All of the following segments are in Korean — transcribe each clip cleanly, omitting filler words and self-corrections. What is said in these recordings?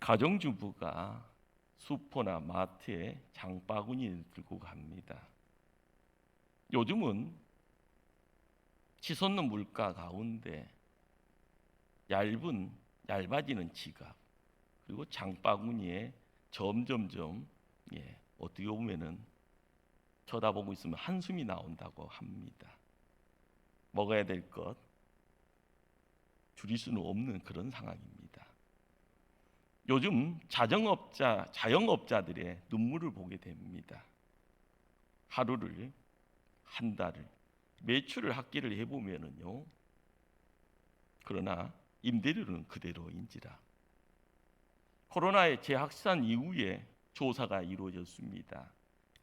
가정주부가 슈퍼나 마트에 장바구니를 들고 갑니다. 요즘은 치솟는 물가 가운데 얇아지는 지갑 그리고 장바구니에 점점점 어떻게 보면은 쳐다보고 있으면 한숨이 나온다고 합니다. 먹어야 될 것 줄일 수는 없는 그런 상황입니다. 요즘 자영업자들의 눈물을 보게 됩니다. 하루를, 한 달을, 매출을 합계를 해보면은요. 그러나 임대료는 그대로인지라. 코로나의 재확산 이후에 조사가 이루어졌습니다.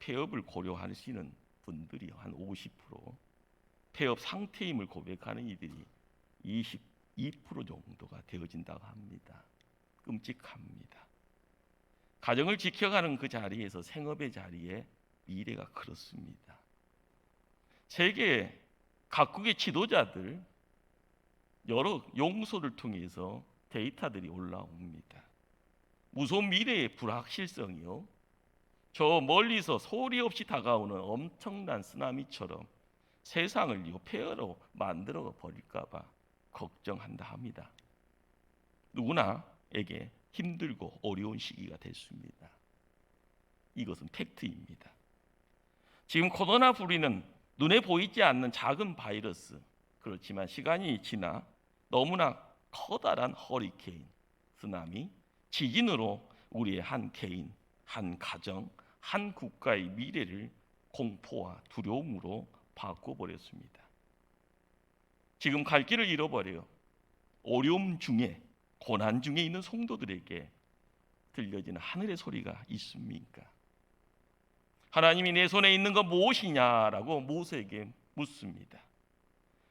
폐업을 고려하시는 분들이 한 50%, 폐업 상태임을 고백하는 이들이 22% 정도가 되어진다고 합니다. 끔찍합니다. 가정을 지켜가는 그 자리에서 생업의 자리에 미래가 그렇습니다. 세계 각국의 지도자들 여러 용소를 통해서 데이터들이 올라옵니다. 무서운 미래의 불확실성이요. 저 멀리서 소리 없이 다가오는 엄청난 쓰나미처럼 세상을 폐허로 만들어 버릴까 봐 걱정한다 합니다. 누구나에게 힘들고 어려운 시기가 됐습니다. 이것은 팩트입니다. 지금 코로나 불이는 눈에 보이지 않는 작은 바이러스, 그렇지만 시간이 지나 너무나 커다란 허리케인, 쓰나미, 지진으로 우리의 한 개인, 한 가정, 한 국가의 미래를 공포와 두려움으로 바꿔버렸습니다. 지금 갈 길을 잃어버려 어려움 중에, 고난 중에 있는 성도들에게 들려지는 하늘의 소리가 있습니까? 하나님이 내 손에 있는 건 무엇이냐라고 모세에게 묻습니다.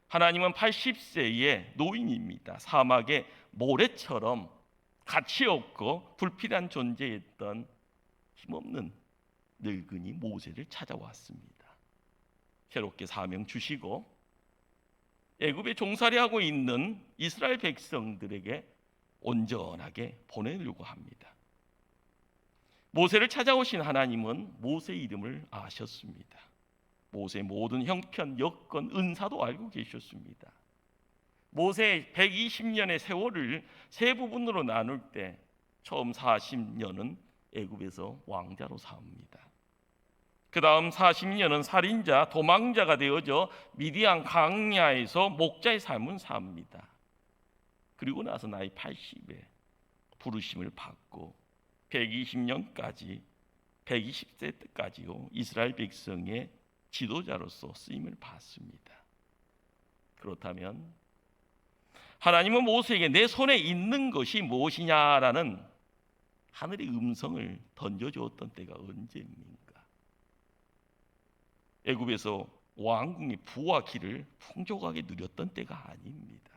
하나님은 80세의 노인입니다. 사막의 모래처럼 가치 없고 불필요한 존재였던 힘없는 늙은이 모세를 찾아왔습니다. 새롭게 사명 주시고 애굽에 종살이하고 있는 이스라엘 백성들에게 온전하게 보내려고 합니다. 모세를 찾아오신 하나님은 모세의 이름을 아셨습니다. 모세의 모든 형편, 여건, 은사도 알고 계셨습니다. 모세의 120년의 세월을 세 부분으로 나눌 때 처음 40년은 애굽에서 왕자로 삽니다. 그 다음 40년은 살인자, 도망자가 되어져 미디안 광야에서 목자의 삶을 삽니다. 그리고 나서 나이 80에 부르심을 받고 120년까지 120세 때까지요 이스라엘 백성의 지도자로서 쓰임을 받습니다. 그렇다면 하나님은 모세에게 내 손에 있는 것이 무엇이냐라는 하늘의 음성을 던져주었던 때가 언제입니까? 애굽에서 왕궁의 부와 기를 풍족하게 누렸던 때가 아닙니다.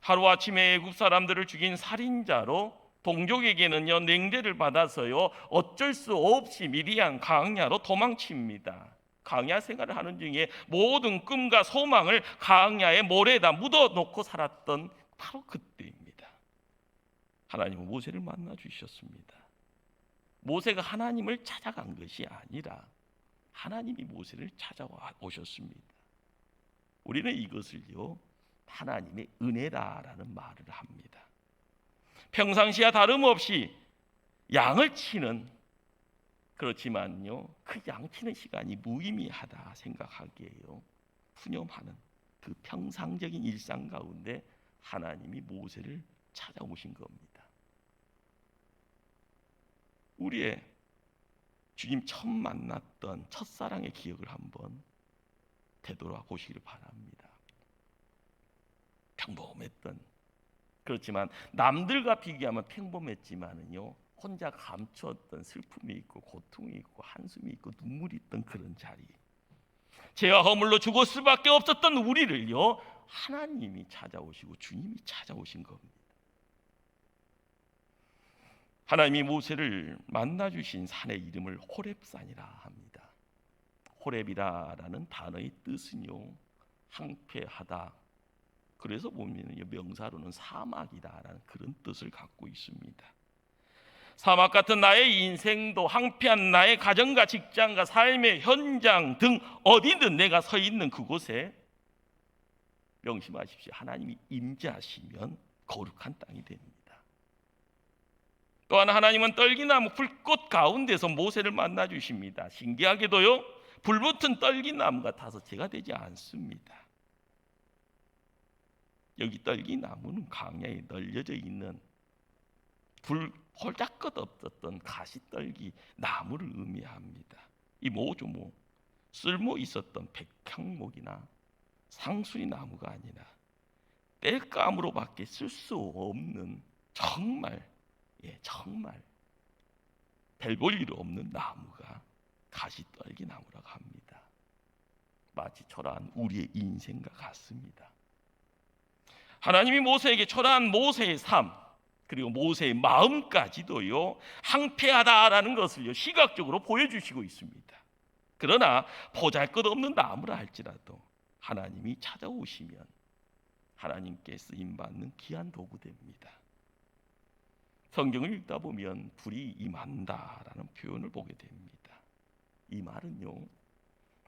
하루아침에 애굽 사람들을 죽인 살인자로 동족에게는요 냉대를 받아서요 어쩔 수 없이 미디안 광야로 도망칩니다. 광야 생활을 하는 중에 모든 꿈과 소망을 광야의 모래에다 묻어놓고 살았던 바로 그때입니다. 하나님은 모세를 만나 주셨습니다. 모세가 하나님을 찾아간 것이 아니라 하나님이 모세를 찾아와 오셨습니다. 우리는 이것을요 하나님의 은혜다라는 말을 합니다. 평상시와 다름없이 양을 치는, 그렇지만요 그 양치는 시간이 무의미하다 생각하기에요 푸념하는 그 평상적인 일상 가운데 하나님이 모세를 찾아오신 겁니다. 우리의 주님 처음 만났던 첫사랑의 기억을 한번 되돌아보시기를 바랍니다. 평범했던, 그렇지만 남들과 비교하면 평범했지만은요 혼자 감추었던 슬픔이 있고 고통이 있고 한숨이 있고 눈물이 있던 그런 자리, 죄와 허물로 죽을 수밖에 없었던 우리를요 하나님이 찾아오시고 주님이 찾아오신 겁니다. 하나님이 모세를 만나주신 산의 이름을 호렙산이라 합니다. 호렙이라는 단어의 뜻은요 항폐하다, 그래서 보면 명사로는 사막이다라는 그런 뜻을 갖고 있습니다. 사막 같은 나의 인생도, 황폐한 나의 가정과 직장과 삶의 현장 등 어디든 내가 서 있는 그곳에 명심하십시오. 하나님이 임재하시면 거룩한 땅이 됩니다. 또한 하나님은 떨기나무 불꽃 가운데서 모세를 만나 주십니다. 신기하게도요, 불붙은 떨기나무가 5채가 되지 않습니다. 여기 떨기나무는 광야에 널려져 있는 불 홀짝것 없었던 가시떨기 나무를 의미합니다. 이 모조모 쓸모 있었던 백향목이나 상수리 나무가 아니라 땔감으로밖에 쓸 수 없는 정말 별 볼 일 없는 나무가 가시떨기 나무라고 합니다. 마치 초라한 우리의 인생과 같습니다. 하나님이 모세에게 초라한 모세의 삶, 그리고 모세의 마음까지도요, 황폐하다라는 것을요 시각적으로 보여주시고 있습니다. 그러나 보잘것없는 나무라 할지라도 하나님이 찾아오시면 하나님께 쓰임받는 귀한 도구 됩니다. 성경을 읽다 보면 불이 임한다라는 표현을 보게 됩니다. 이 말은요,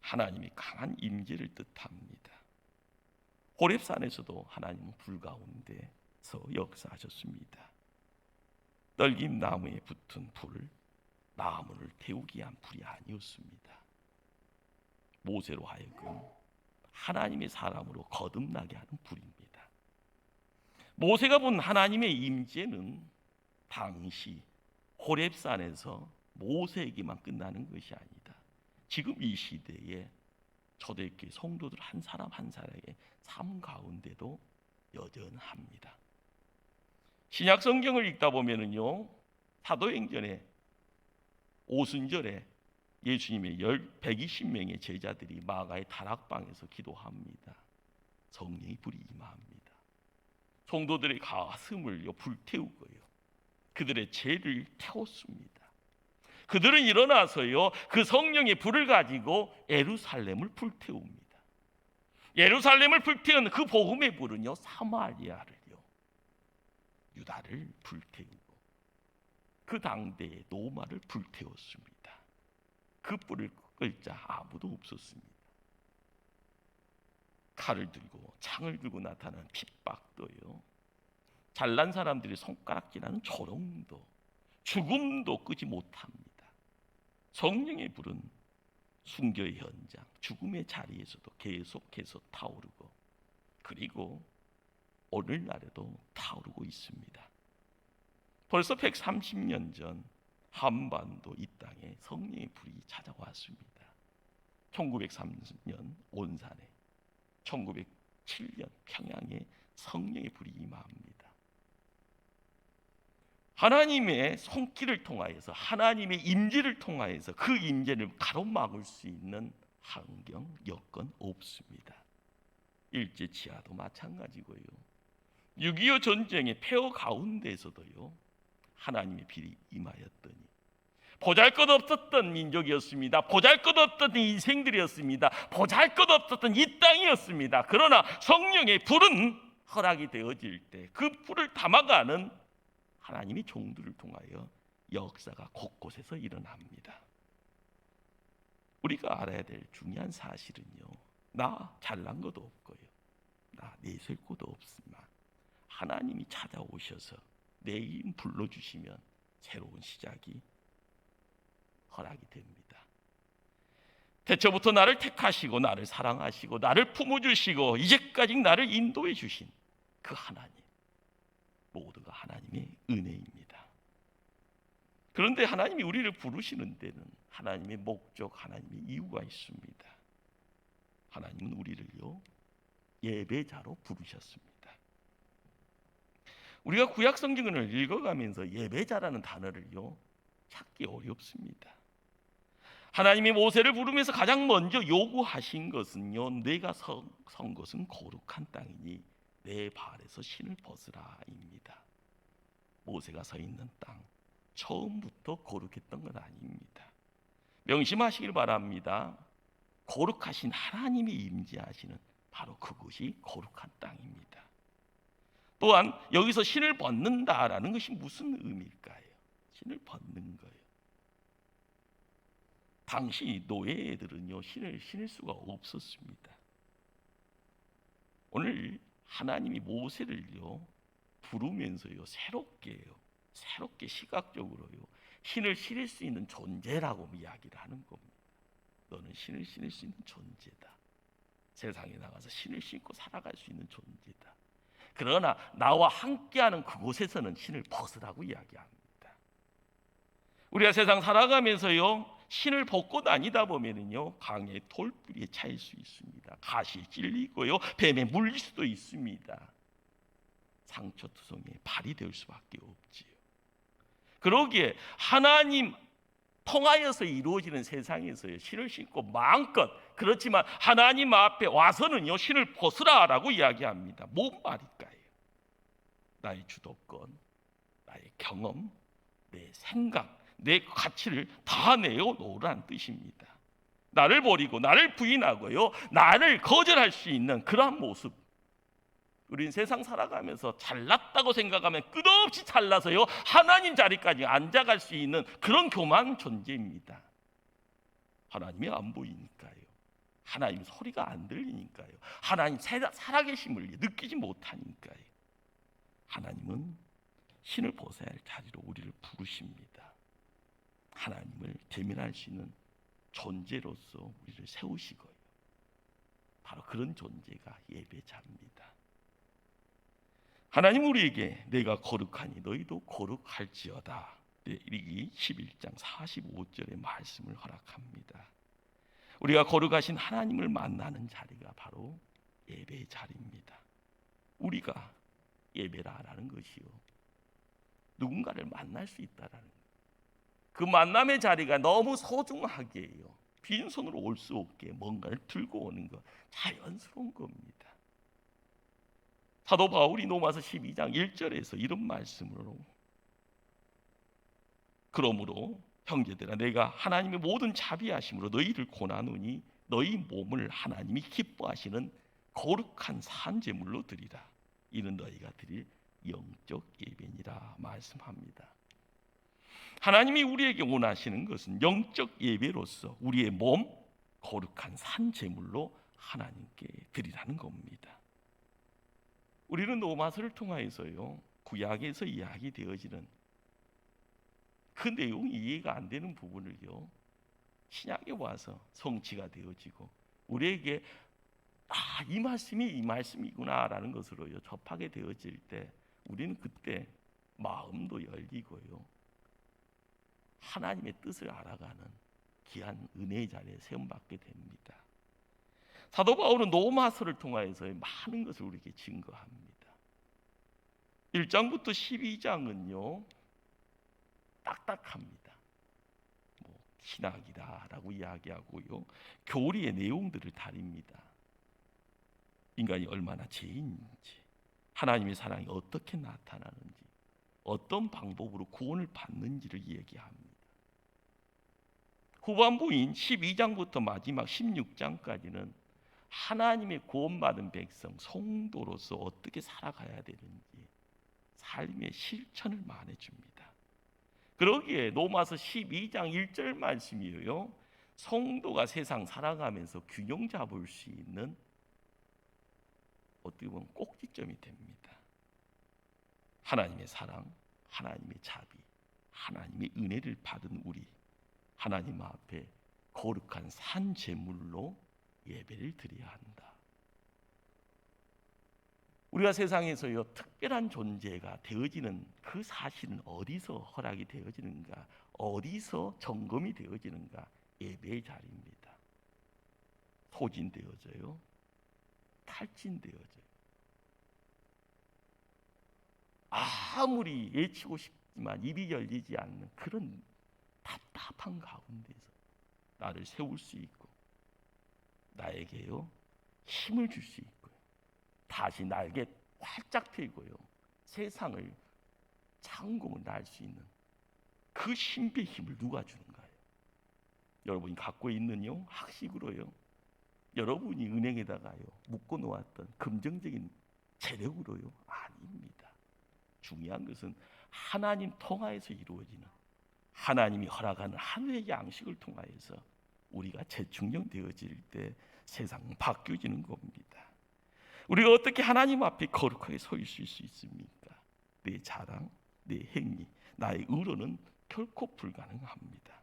하나님이 강한 임재를 뜻합니다. 호렙산에서도 하나님은 불 가운데서 역사하셨습니다. 떨김 나무에 붙은 불, 나무를 태우기 위한 불이 아니었습니다. 모세로 하여금 하나님의 사람으로 거듭나게 하는 불입니다. 모세가 본 하나님의 임재는 당시 호렙산에서 모세에게만 끝나는 것이 아니다. 지금 이 시대에 초대교회 성도들 한 사람 한 사람의 삶 가운데도 여전합니다. 신약 성경을 읽다 보면은요, 사도행전에 오순절에 예수님의 120명의 제자들이 마가의 다락방에서 기도합니다. 성령의 불이 임합니다. 성도들의 가슴을 불태우고요, 그들의 죄를 태웠습니다. 그들은 일어나서요, 그 성령의 불을 가지고 예루살렘을 불태웁니다. 예루살렘을 불태운 그 복음의 불은요, 사마리아를요, 유다를 불태우고 그 당대의 로마를 불태웠습니다. 그 불을 끌 자 아무도 없었습니다. 칼을 들고 창을 들고 나타나는 핍박도요, 잘난 사람들이 손가락질하는 조롱도, 죽음도 끄지 못합니다. 성령의 불은 순교의 현장, 죽음의 자리에서도 계속해서 타오르고, 그리고 오늘날에도 타오르고 있습니다. 벌써 130년 전 한반도 이 땅에 성령의 불이 찾아왔습니다. 1930년 온산에, 1907년 평양에 성령의 불이 임합니다. 하나님의 손길을 통하여서, 하나님의 임재를 통하여서 그 임재를 가로막을 수 있는 환경, 여건 없습니다. 일제치하도 마찬가지고요, 6.25 전쟁의 폐허 가운데에서도요, 하나님의 빛이 임하였더니 보잘것없었던 민족이었습니다. 보잘것없던 인생들이었습니다. 보잘것없었던 이 땅이었습니다. 그러나 성령의 불은 허락이 되어질 때 그 불을 담아가는 하나님의 종들을 통하여 역사가 곳곳에서 일어납니다. 우리가 알아야 될 중요한 사실은요, 나 잘난 것도 없고요, 나 내세울 것도 없지만 하나님이 찾아오셔서 내 이름 불러주시면 새로운 시작이 허락이 됩니다. 태초부터 나를 택하시고 나를 사랑하시고 나를 품어주시고 이제까지 나를 인도해 주신 그 하나님, 모두가 하나님의 은혜입니다. 그런데 하나님이 우리를 부르시는 데는 하나님의 목적, 하나님의 이유가 있습니다. 하나님은 우리를요, 예배자로 부르셨습니다. 우리가 구약 성경을 읽어가면서 예배자라는 단어를요, 찾기 어렵습니다. 하나님이 모세를 부르면서 가장 먼저 요구하신 것은요, 내가 선 것은 거룩한 땅이니 내 발에서 신을 벗으라입니다. 모세가 서 있는 땅, 처음부터 거룩했던 건 아닙니다. 명심하시길 바랍니다. 거룩하신 하나님이 임재하시는 바로 그곳이 거룩한 땅입니다. 또한 여기서 신을 벗는다라는 것이 무슨 의미일까요? 신을 벗는 거예요. 당시 노예들은요 신을 신을 수가 없었습니다. 오늘 하나님이 모세를요 부르면서요 새롭게 시각적으로요 신을 실을 수 있는 존재라고 이야기를 하는 겁니다. 너는 신을 신을 수 있는 존재다. 세상에 나가서 신을 신고 살아갈 수 있는 존재다. 그러나 나와 함께하는 그곳에서는 신을 벗으라고 이야기합니다. 우리가 세상 살아가면서요 신을 벗고 다니다 보면은요 강의 돌뿌리에 차일 수 있습니다. 가시에 찔리고요 뱀에 물릴 수도 있습니다. 상처투성이에 발이 될 수밖에 없지요. 그러기에 하나님 통하여서 이루어지는 세상에서요 신을 신고 마음껏, 그렇지만 하나님 앞에 와서는요 신을 벗으라라고 이야기합니다. 뭔 말일까요? 나의 주도권, 나의 경험, 내 생각, 내 가치를 다 내어놓으라는 뜻입니다. 나를 버리고 나를 부인하고요 나를 거절할 수 있는 그러한 모습. 우린 세상 살아가면서 잘났다고 생각하면 끝없이 잘나서요 하나님 자리까지 앉아갈 수 있는 그런 교만 존재입니다. 하나님이 안 보이니까요, 하나님 소리가 안 들리니까요, 하나님 살아계심을 느끼지 못하니까요. 하나님은 신을 벗어야 할 자리로 우리를 부르십니다. 하나님을 대면할 수 있는 존재로서 우리를 세우시고요, 바로 그런 존재가 예배자입니다. 하나님 우리에게 내가 거룩하니 너희도 거룩할지어다, 레위기 11장 45절의 말씀을 허락합니다. 우리가 거룩하신 하나님을 만나는 자리가 바로 예배의 자리입니다. 우리가 예배라는 것이요, 누군가를 만날 수 있다라는 것. 그 만남의 자리가 너무 소중하게요 빈손으로 올 수 없게 뭔가를 들고 오는 것, 자연스러운 겁니다. 사도 바울이 로마서 12장 1절에서 이런 말씀으로, 그러므로 형제들아 내가 하나님의 모든 자비하심으로 너희를 권하노니 너희 몸을 하나님이 기뻐하시는 거룩한 산제물로 드리라. 이는 너희가 드릴 영적 예배니라 말씀합니다. 하나님이 우리에게 원하시는 것은 영적 예배로서 우리의 몸 거룩한 산제물로 하나님께 드리라는 겁니다. 우리는 로마서를 통하여서요 구약에서 이야기되어지는 그 내용이 이해가 안 되는 부분을요 신약에 와서 성취가 되어지고 우리에게 이 말씀이 이 말씀이구나라는 것으로요 접하게 되어질 때 우리는 그때 마음도 열리고요 하나님의 뜻을 알아가는 귀한 은혜의 자리에 세움받게 됩니다. 사도 바울은 로마서를 통하여서 많은 것을 우리에게 증거합니다. 1장부터 12장은요 딱딱합니다. 신학이다라고 이야기하고요 교리의 내용들을 다립니다. 인간이 얼마나 죄인인지, 하나님의 사랑이 어떻게 나타나는지, 어떤 방법으로 구원을 받는지를 얘기합니다. 후반부인 12장부터 마지막 16장까지는 하나님의 구원받은 백성, 성도로서 어떻게 살아가야 되는지 삶의 실천을 말해줍니다. 그러기에 로마서 12장 1절 말씀이에요 성도가 세상 살아가면서 균형 잡을 수 있는 어떻게 보면 꼭지점이 됩니다. 하나님의 사랑, 하나님의 자비, 하나님의 은혜를 받은 우리, 하나님 앞에 거룩한 산 제물로 예배를 드려야 한다. 우리가 세상에서요 특별한 존재가 되어지는 그 사실은 어디서 허락이 되어지는가, 어디서 점검이 되어지는가? 예배의 자리입니다. 소진되어져요, 탈진되어져요. 아무리 외치고 싶지만 입이 열리지 않는 그런 답답한 가운데서 나를 세울 수 있고 나에게요 힘을 줄 수 있고요 다시 날개 활짝 펴고요 세상을 창공을 날 수 있는 그 신비의 힘을 누가 주는가요? 여러분이 갖고 있는요 학식으로요, 여러분이 은행에다가요 묶어 놓았던 금전적인 재력으로요? 아닙니다. 중요한 것은 하나님 통하여서 이루어지는 하나님이 허락하는 하루의 양식을 통하여서 우리가 재충전되어질 때 세상은 바뀌어지는 겁니다. 우리가 어떻게 하나님 앞에 거룩하게 서 있을 수 있습니까? 내 자랑, 내 행위, 나의 의로는 결코 불가능합니다.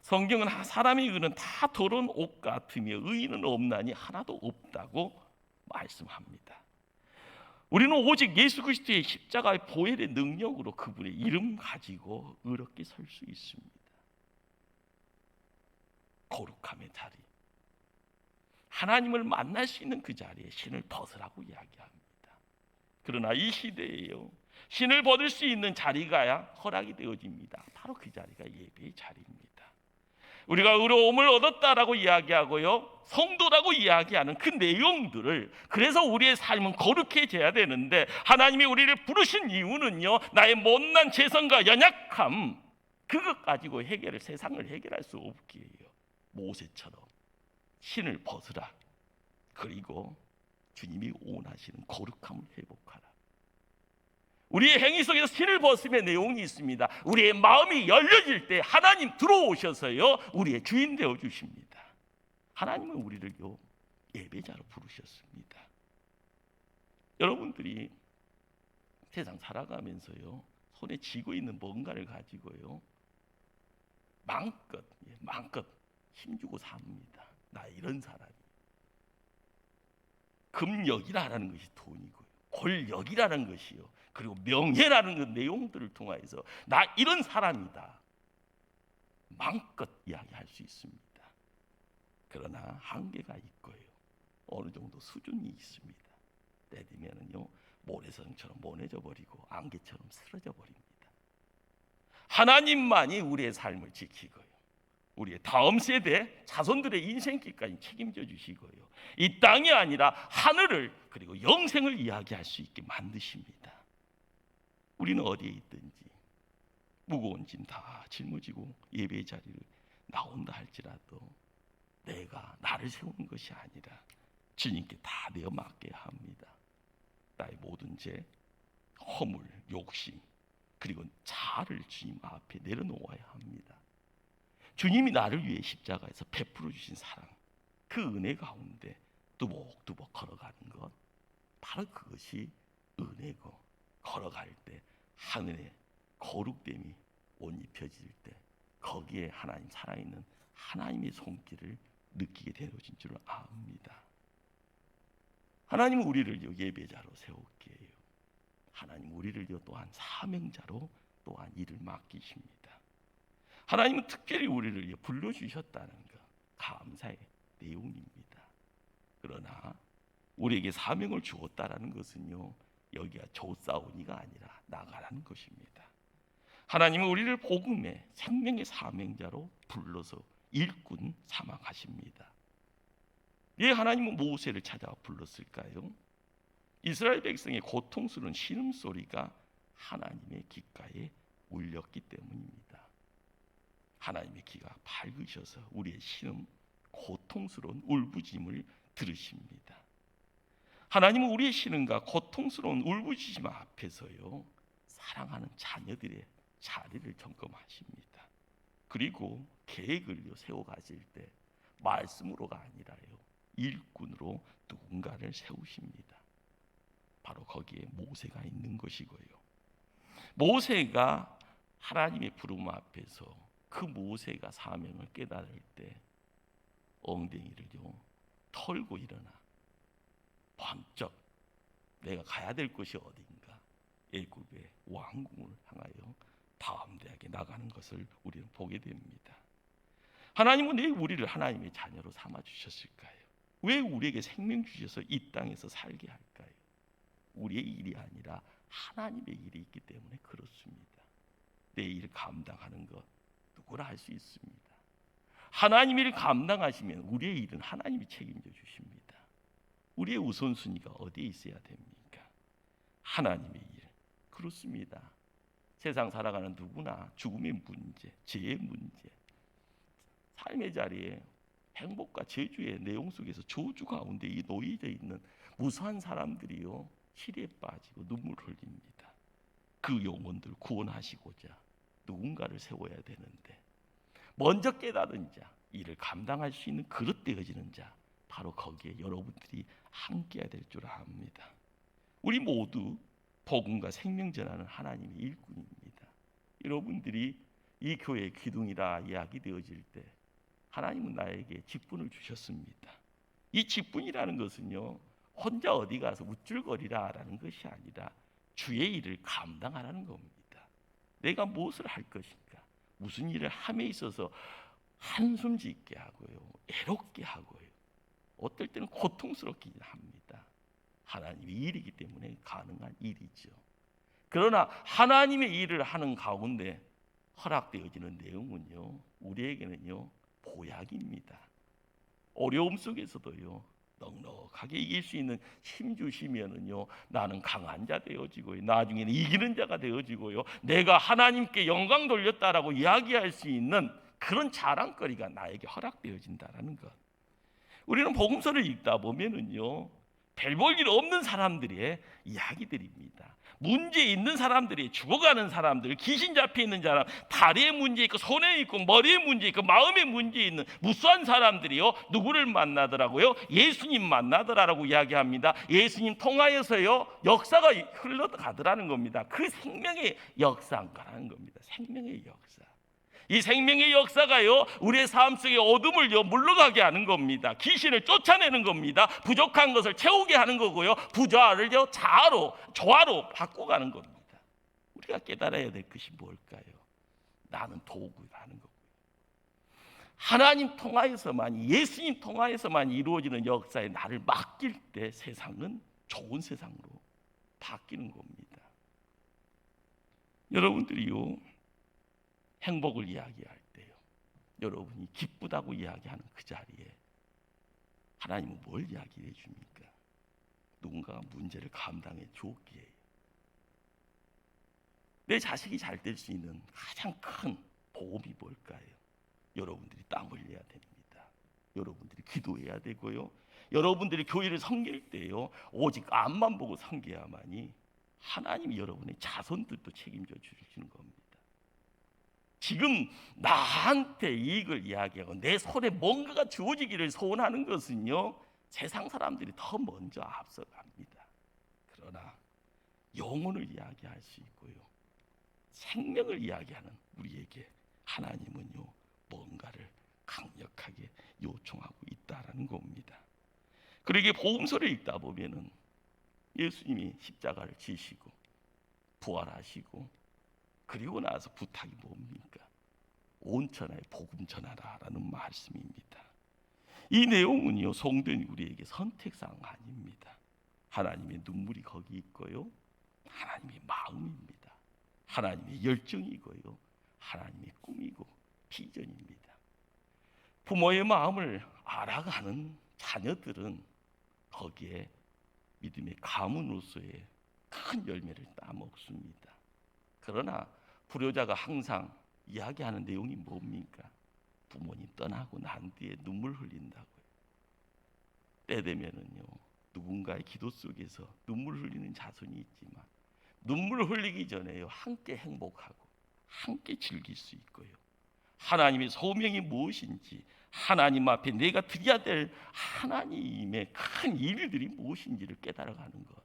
성경은 사람의 의는 다 더러운 옷 같으며 의인은 없나니 하나도 없다고 말씀합니다. 우리는 오직 예수 그리스도의 십자가의 보혈의 능력으로 그분의 이름 가지고 의롭게 설 수 있습니다. 거룩함의 자리, 하나님을 만날 수 있는 그 자리에 신을 벗으라고 이야기합니다. 그러나 이 시대에요, 신을 벗을 수 있는 자리가 허락이 되어집니다. 바로 그 자리가 예배의 자리입니다. 우리가 의로움을 얻었다라고 이야기하고요, 성도라고 이야기하는 그 내용들을, 그래서 우리의 삶은 거룩해져야 되는데, 하나님이 우리를 부르신 이유는요, 나의 못난 재성과 연약함, 그것 가지고 세상을 해결할 수 없게 해요. 모세처럼 신을 벗으라, 그리고 주님이 원하시는 거룩함을 회복하라. 우리의 행위 속에서 신을 벗음의 내용이 있습니다. 우리의 마음이 열려질 때 하나님 들어오셔서요, 우리의 주인 되어 주십니다. 하나님은 우리를요, 예배자로 부르셨습니다. 여러분들이 세상 살아가면서요, 손에 쥐고 있는 뭔가를 가지고요, 마음껏 힘주고 삽니다. 나 이런 사람이. 금력이라는 것이 돈이고요, 권력이라는 것이요, 그리고 명예라는 그 내용들을 통해서 나 이런 사람이다 마음껏 이야기할 수 있습니다. 그러나 한계가 있고요, 어느 정도 수준이 있습니다. 때 되면은요, 모래성처럼 모내져 버리고 안개처럼 쓰러져 버립니다. 하나님만이 우리의 삶을 지키고요, 우리의 다음 세대 자손들의 인생길까지 책임져 주시고요, 이 땅이 아니라 하늘을, 그리고 영생을 이야기할 수 있게 만드십니다. 우리는 어디에 있든지 무거운 짐 다 짊어지고 예배의 자리를 나온다 할지라도 내가 나를 세우는 것이 아니라 주님께 다 내어 맡겨야 합니다. 나의 모든 죄, 허물, 욕심, 그리고 자아를 주님 앞에 내려놓아야 합니다. 주님이 나를 위해 십자가에서 베풀어 주신 사랑, 그 은혜 가운데 두벅두벅 걸어가는 것, 바로 그것이 은혜고, 걸어갈 때 하늘의 거룩됨이 옷 입혀질 때 거기에 하나님 살아있는 하나님의 손길을 느끼게 되어진 줄 압니다. 하나님은 우리를 예배자로 세울게 해요. 하나님 우리를 또한 사명자로 또한 일을 맡기십니다. 하나님은 특별히 우리를 불러주셨다는 것, 감사의 내용입니다. 그러나 우리에게 사명을 주었다라는 것은요, 여기가 조사오니가 아니라 나가라는 것입니다. 하나님은 우리를 복음의 생명의 사명자로 불러서 일꾼 삼아 가십니다. 왜 하나님은 모세를 찾아 불렀을까요? 이스라엘 백성의 고통스러운 신음소리가 하나님의 귓가에 울렸기 때문입니다. 하나님의 귀가 밝으셔서 우리의 신음, 고통스러운 울부짖음을 들으십니다. 하나님은 우리의 신음과 고통스러운 울부짖음 앞에서요, 사랑하는 자녀들의 자리를 점검하십니다. 그리고 계획을 세워가실 때 말씀으로가 아니라요, 일꾼으로 누군가를 세우십니다. 바로 거기에 모세가 있는 것이고요, 모세가 하나님의 부름 앞에서 그 모세가 사명을 깨달을 때 엉덩이를요 털고 일어나 번쩍 내가 가야 될 곳이 어딘가, 애굽의 왕궁을 향하여 담대하게 나가는 것을 우리는 보게 됩니다. 하나님은 왜 우리를 하나님의 자녀로 삼아 주셨을까요? 왜 우리에게 생명 주셔서 이 땅에서 살게 할까요? 우리의 일이 아니라 하나님의 일이 있기 때문에 그렇습니다. 내 일을 감당하는 것 누구나 할 수 있습니다. 하나님의 일을 감당하시면 우리의 일은 하나님이 책임져 주십니다. 우리의 우선순위가 어디에 있어야 됩니까? 하나님의 일. 그렇습니다. 세상 살아가는 누구나 죽음의 문제, 죄의 문제, 삶의 자리에 행복과 저주의 내용 속에서 저주 가운데 놓여져 있는 무수한 사람들이요, 시리에 빠지고 눈물을 흘립니다. 그 영혼들 구원하시고자 누군가를 세워야 되는데 먼저 깨달은 자, 이를 감당할 수 있는 그릇 되어지는 자, 바로 거기에 여러분들이 함께해야 될 줄 압니다. 우리 모두 복음과 생명 전하는 하나님의 일꾼입니다. 여러분들이 이 교회의 기둥이라 이야기되어질 때 하나님은 나에게 직분을 주셨습니다. 이 직분이라는 것은요, 혼자 어디 가서 우쭐거리라라는 것이 아니라 주의 일을 감당하라는 겁니다. 내가 무엇을 할 것인가, 무슨 일을 함에 있어서 한숨 짓게 하고요, 애롭게 하고요, 어떨 때는 고통스럽게 합니다. 하나님의 일이기 때문에 가능한 일이죠. 그러나 하나님의 일을 하는 가운데 허락되어지는 내용은요, 우리에게는요 보약입니다. 어려움 속에서도요 넉넉하게 이길 수 있는 힘 주시면은요 나는 강한 자 되어지고요, 나중에는 이기는 자가 되어지고요, 내가 하나님께 영광 돌렸다라고 이야기할 수 있는 그런 자랑거리가 나에게 허락되어진다라는 것. 우리는 복음서를 읽다 보면은요 별 볼 일 없는 사람들의 이야기들입니다. 문제 있는 사람들이, 죽어가는 사람들, 귀신 잡혀 있는 사람, 다리에 문제 있고 손에 있고 머리에 문제 있고 마음에 문제 있는 무수한 사람들이요 누구를 만나더라고요? 예수님 만나더라라고 이야기합니다. 예수님 통하여서요 역사가 흘러가더라는 겁니다. 그 생명의 역사인가라는 겁니다. 생명의 역사. 이 생명의 역사가요 우리의 삶 속에 어둠을요 물러가게 하는 겁니다. 귀신을 쫓아내는 겁니다. 부족한 것을 채우게 하는 거고요, 부자를요 조화로 바꿔가는 겁니다. 우리가 깨달아야 될 것이 뭘까요? 나는 도구라는 거고요. 하나님 통하여서만, 예수님 통하여서만 이루어지는 역사에 나를 맡길 때 세상은 좋은 세상으로 바뀌는 겁니다. 여러분들이요 행복을 이야기할 때요, 여러분이 기쁘다고 이야기하는 그 자리에 하나님은 뭘 이야기해 줍니까? 누군가가 문제를 감당해 주었기에. 내 자식이 잘 될 수 있는 가장 큰 보험이 뭘까요? 여러분들이 땀 흘려야 됩니다. 여러분들이 기도해야 되고요, 여러분들이 교회를 섬길 때요 오직 앞만 보고 섬겨야만이 하나님이 여러분의 자손들도 책임져 주시는 겁니다. 지금 나한테 이익을 이야기하고 내 손에 뭔가가 주어지기를 소원하는 것은요 세상 사람들이 더 먼저 앞서갑니다. 그러나 영혼을 이야기할 수 있고요, 생명을 이야기하는 우리에게 하나님은요 뭔가를 강력하게 요청하고 있다라는 겁니다. 그러기에 복음서를 읽다 보면은 예수님이 십자가를 지시고 부활하시고 그리고 나서 부탁이 뭡니까? 온 천하에 복음 전하라라는 말씀입니다. 이 내용은요 성도인 우리에게 선택사항 아닙니다. 하나님의 눈물이 거기 있고요, 하나님의 마음입니다. 하나님의 열정이고요, 하나님의 꿈이고 비전입니다. 부모의 마음을 알아가는 자녀들은 거기에 믿음의 가문으로서의 큰 열매를 따먹습니다. 그러나 불효자가 항상 이야기하는 내용이 뭡니까? 부모님 떠나고 난 뒤에 눈물 흘린다고요. 때 되면은요 누군가의 기도 속에서 눈물 흘리는 자손이 있지만 눈물 흘리기 전에요 함께 행복하고 함께 즐길 수 있고요, 하나님의 소명이 무엇인지, 하나님 앞에 내가 드려야 될 하나님의 큰 일들이 무엇인지를 깨달아가는 것,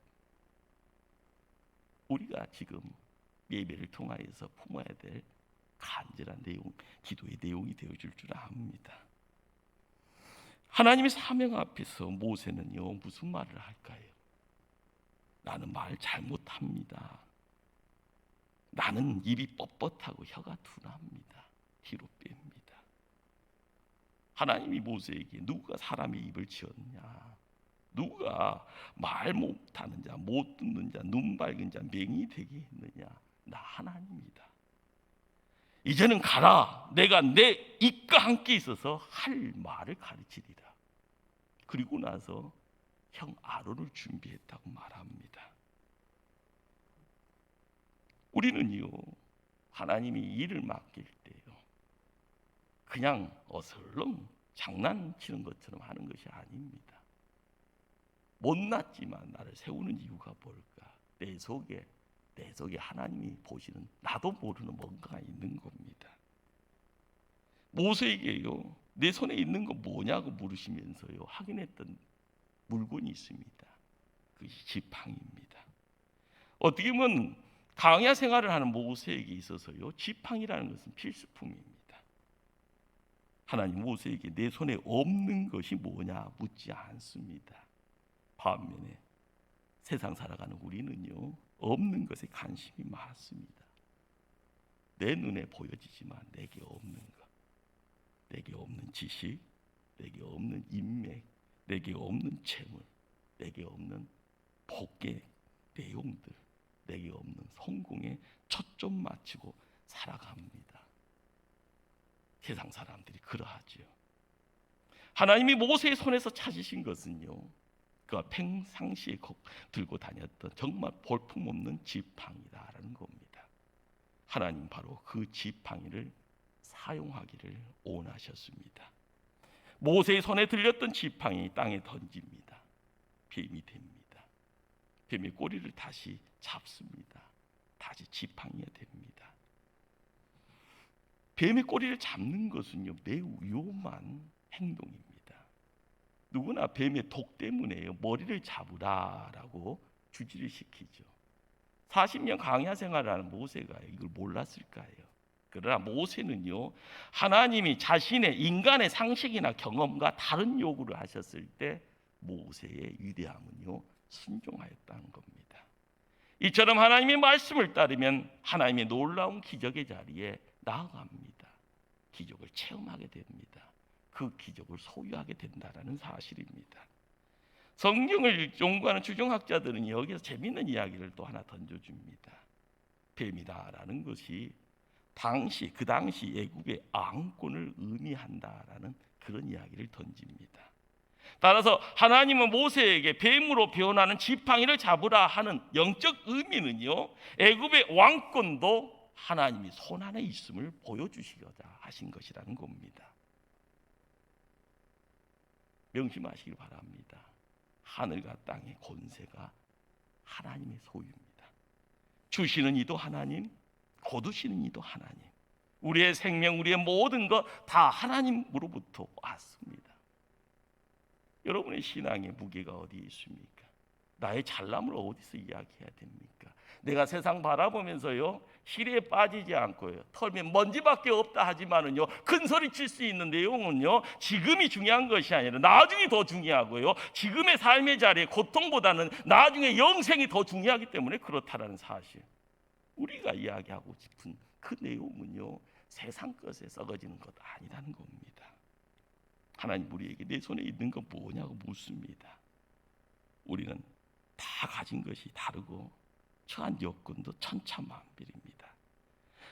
우리가 지금 예배를 통하여서 품어야 될 간절한 내용, 기도의 내용이 되어줄 줄 압니다. 하나님의 사명 앞에서 모세는요 무슨 말을 할까요? 나는 말 잘못합니다. 나는 입이 뻣뻣하고 혀가 둔합니다. 뒤로 뺍니다. 하나님이 모세에게 누가 사람의 입을 지었냐, 누가 말 못하는 자, 못 듣는 자, 눈 밝은 자, 맹이 되게 했느냐? 나 하나님이다. 이제는 가라. 내가 내 입과 함께 있어서 할 말을 가르치리라. 그리고 나서 형 아론을 준비했다고 말합니다. 우리는요 하나님이 일을 맡길 때요 그냥 어슬렁 장난치는 것처럼 하는 것이 아닙니다. 못났지만 나를 세우는 이유가 뭘까? 내 속에 내 속에 하나님이 보시는 나도 모르는 뭔가가 있는 겁니다. 모세에게요, 내 손에 있는 거 뭐냐고 물으시면서요, 확인했던 물건이 있습니다. 그것이 지팡이입니다. 어떻게 보면 광야 생활을 하는 모세에게 있어서요, 지팡이라는 것은 필수품입니다. 하나님 모세에게 내 손에 없는 것이 뭐냐 묻지 않습니다. 반면에 세상 살아가는 우리는요, 없는 것에 관심이 많습니다. 내 눈에 보여지지만 내게 없는 것, 내게 없는 지식, 내게 없는 인맥, 내게 없는 재물, 내게 없는 복의 내용들, 내게 없는 성공에 초점 맞추고 살아갑니다. 세상 사람들이 그러하지요. 하나님이 모세의 손에서 찾으신 것은요, 그가 평상시에 들고 다녔던 정말 볼품없는 지팡이다라는 겁니다. 하나님 바로 그 지팡이를 사용하기를 원하셨습니다. 모세의 손에 들렸던 지팡이 땅에 던집니다. 뱀이 됩니다. 뱀의 꼬리를 다시 잡습니다. 다시 지팡이가 됩니다. 뱀의 꼬리를 잡는 것은요, 매우 위험한 행동입니다. 누구나 뱀의 독 때문에요, 머리를 잡으라라고 주지를 시키죠. 40년 광야 생활을 하는 모세가 이걸 몰랐을까요? 그러나 모세는요, 하나님이 자신의 인간의 상식이나 경험과 다른 요구를 하셨을 때 모세의 위대함은요, 순종하였다는 겁니다. 이처럼 하나님의 말씀을 따르면 하나님의 놀라운 기적의 자리에 나아갑니다. 기적을 체험하게 됩니다. 그 기적을 소유하게 된다라는 사실입니다. 성경을 연구하는 추종학자들은 여기서 재미있는 이야기를 또 하나 던져줍니다. 뱀이다라는 것이 그 당시 애굽의 왕권을 의미한다라는 그런 이야기를 던집니다. 따라서 하나님은 모세에게 뱀으로 표현하는 지팡이를 잡으라 하는 영적 의미는요, 애굽의 왕권도 하나님이 손 안에 있음을 보여주시고자 하신 것이라는 겁니다. 명심하시길 바랍니다. 하늘과 땅의 권세가 하나님의 소유입니다. 주시는 이도 하나님, 거두시는 이도 하나님. 우리의 생명, 우리의 모든 것 다 하나님으로부터 왔습니다. 여러분의 신앙의 무게가 어디에 있습니까? 나의 잘남을 어디서 이야기해야 됩니까? 내가 세상 바라보면서요, 시리에 빠지지 않고요, 털면 먼지밖에 없다 하지만은요, 큰 소리 칠 수 있는 내용은요, 지금이 중요한 것이 아니라 나중이 더 중요하고요, 지금의 삶의 자리에 고통보다는 나중에 영생이 더 중요하기 때문에 그렇다라는 사실. 우리가 이야기하고 싶은 그 내용은요, 세상 것에 썩어지는 것 아니라는 겁니다. 하나님 우리에게 내 손에 있는 건 뭐냐고 묻습니다. 우리는 다 가진 것이 다르고 처한 여건도 천차만별입니다.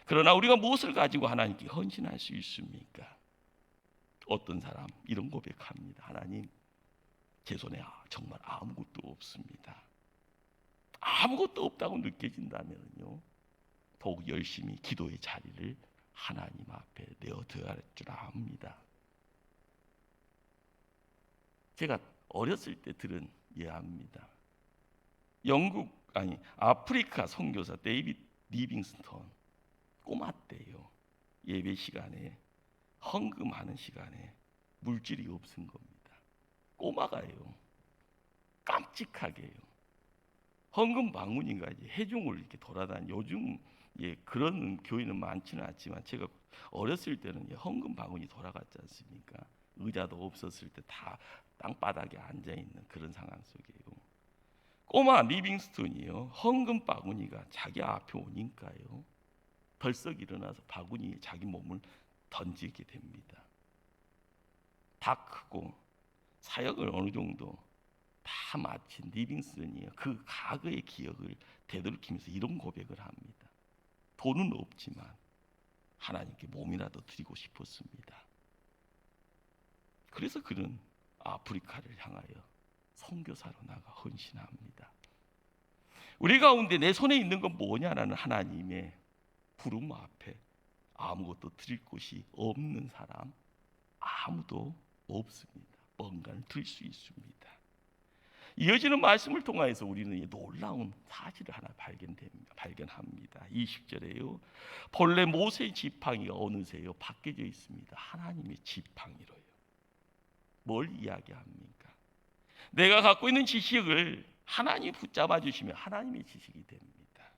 그러나 우리가 무엇을 가지고 하나님께 헌신할 수 있습니까? 어떤 사람 이런 고백합니다. 하나님, 제 손에 정말 아무것도 없습니다. 아무것도 없다고 느껴진다면요, 더욱 열심히 기도의 자리를 하나님 앞에 내어둬야 할 줄 압니다. 제가 어렸을 때 들은 예합니다. 아프리카 선교사 데이빗 리빙스턴, 꼬마 때요, 예배 시간에 헌금하는 시간에 물질이 없은 겁니다. 꼬마가요, 깜찍하게요, 헌금 방문인가 이제 해중을 이렇게 돌아다니, 요즘 그런 교회는 많지는 않지만 제가 어렸을 때는 헌금 방문이 돌아갔지 않습니까? 의자도 없었을 때 다 땅바닥에 앉아 있는 그런 상황 속에요, 꼬마 리빙스턴이요, 헌금 바구니가 자기 앞에 오니까요, 벌썩 일어나서 바구니에 자기 몸을 던지게 됩니다. 다 크고 사역을 어느 정도 다 마친 리빙스턴이요, 그 과거의 기억을 되돌이키면서 이런 고백을 합니다. 돈은 없지만 하나님께 몸이라도 드리고 싶었습니다. 그래서 그는 아프리카를 향하여 선교사로 나가 헌신합니다. 우리 가운데 내 손에 있는 건 뭐냐라는 하나님의 부름 앞에 아무것도 드릴 곳이 없는 사람 아무도 없습니다. 뭔가를 드릴 수 있습니다. 이어지는 말씀을 통해서 우리는 이 놀라운 사실을 하나 발견합니다. 20절에요. 본래 모세의 지팡이가 어느새요 바뀌어져 있습니다. 하나님의 지팡이로요. 뭘 이야기합니까? 내가 갖고 있는 지식을 하나님이 붙잡아 주시면 하나님의 지식이 됩니다.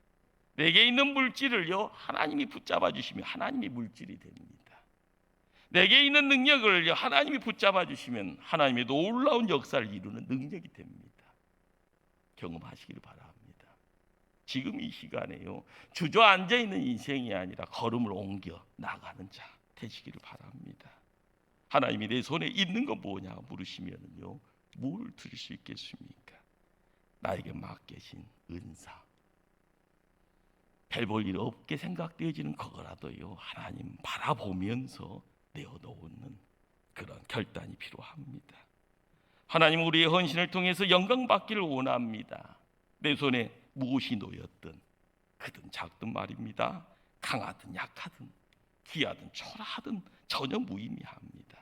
내게 있는 물질을요 하나님이 붙잡아 주시면 하나님의 물질이 됩니다. 내게 있는 능력을 하나님이 붙잡아 주시면 하나님의 놀라운 역사를 이루는 능력이 됩니다. 경험하시기를 바랍니다. 지금 이 시간에요 주저앉아 있는 인생이 아니라 걸음을 옮겨 나가는 자 되시기를 바랍니다. 하나님이 내 손에 있는 건 뭐냐 물으시면요 뭘 드릴 수 있겠습니까? 나에게 맡겨진 은사, 별 볼 일 없게 생각되어지는 그거라도요 하나님 바라보면서 내어놓는 그런 결단이 필요합니다. 하나님 우리의 헌신을 통해서 영광 받기를 원합니다. 내 손에 무엇이 놓였든 크든 작든 말입니다. 강하든 약하든 귀하든 초라하든 전혀 무의미합니다.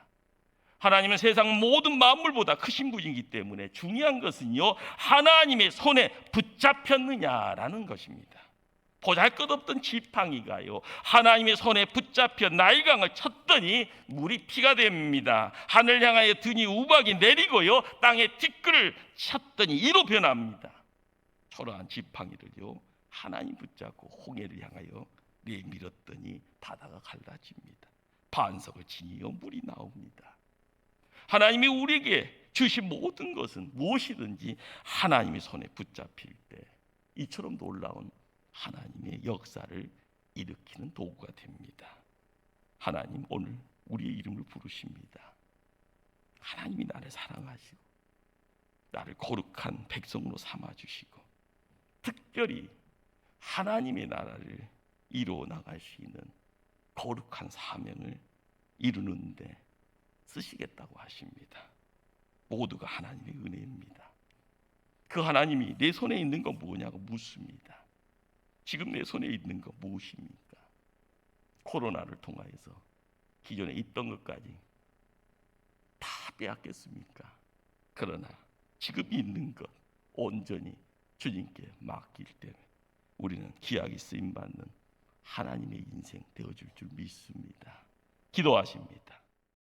하나님은 세상 모든 만물보다 크신 분이기 때문에 중요한 것은요 하나님의 손에 붙잡혔느냐라는 것입니다. 보잘것없던 지팡이가요 하나님의 손에 붙잡혀 나일강을 쳤더니 물이 피가 됩니다. 하늘 향하여 드니 우박이 내리고요 땅에 티끌을 쳤더니 이로 변합니다. 초라한 지팡이를요 하나님 붙잡고 홍해를 향하여 내밀었더니 바다가 갈라집니다. 반석을 치니요 물이 나옵니다. 하나님이 우리에게 주신 모든 것은 무엇이든지 하나님의 손에 붙잡힐 때 이처럼 놀라운 하나님의 역사를 일으키는 도구가 됩니다. 하나님 오늘 우리의 이름을 부르십니다. 하나님이 나를 사랑하시고 나를 거룩한 백성으로 삼아주시고 특별히 하나님의 나라를 이루어 나갈 수 있는 거룩한 사명을 이루는데 쓰시겠다고 하십니다. 모두가 하나님의 은혜입니다. 그 하나님이 내 손에 있는 건 뭐냐고 묻습니다. 지금 내 손에 있는 거 무엇입니까? 코로나를 통하여서 기존에 있던 것까지 다 빼앗겼습니까? 그러나 지금 있는 것 온전히 주님께 맡길 때 우리는 귀하게 쓰임받는 하나님의 인생 되어줄 줄 믿습니다. 기도하십니다.